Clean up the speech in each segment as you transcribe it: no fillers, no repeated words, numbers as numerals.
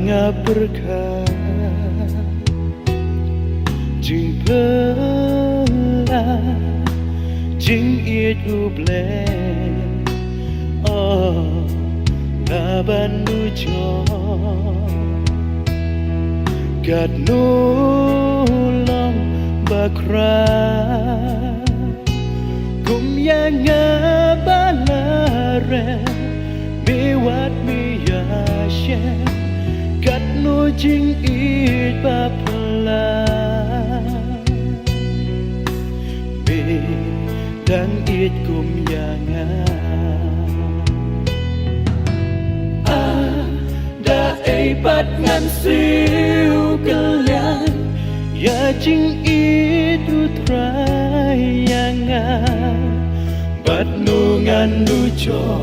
Banga berkah Jing pela Jing itu ble Oh Laban nujo Gad nulong bakra Kum yang ngabalare Miwat miyashe Gad nu jing it bapala Mi dan it kum yang Bat ngan siu kalian Ya jing itu trayangan Bat nu ngan nujo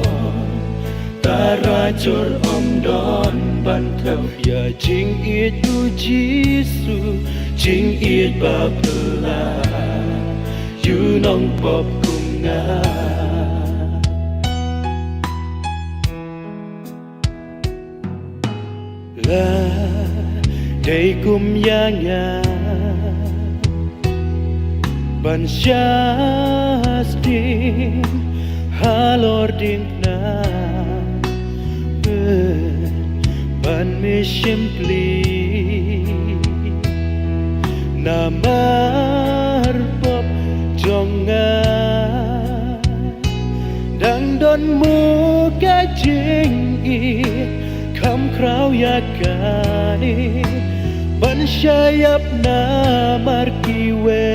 Tarajur om don bantau Ya jing itu jisu Jing it babela You nong pop kunga La day kum yang ban syastin halor ding na ban mi simply namar pop jonga dang don mu ka jing Kam krau yakani ban syayap na markiwe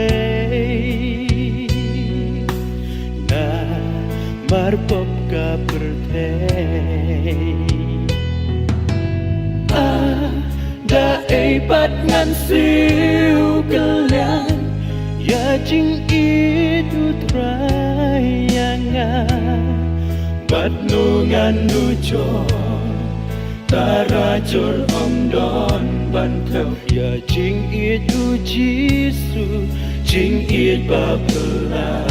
na marpop ka pertei da bat ngan siu kalian ya jing itu trayangan bat nu ngan nujo Tarajur om don bantau Ya jing itu jisu Jing it babela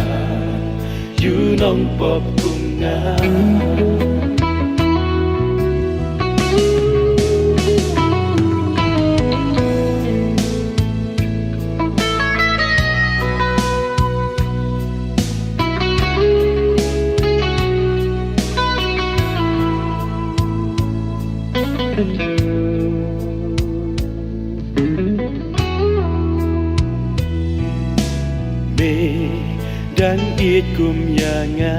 You nong pop bunga Me dan it kum yanga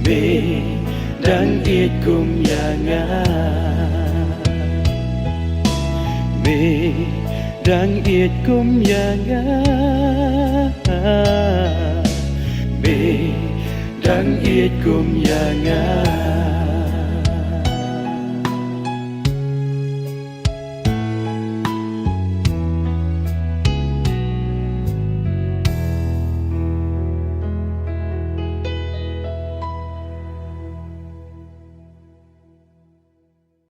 Me dan it kum yanga Me dan it kum yanga Me dan it kum yanga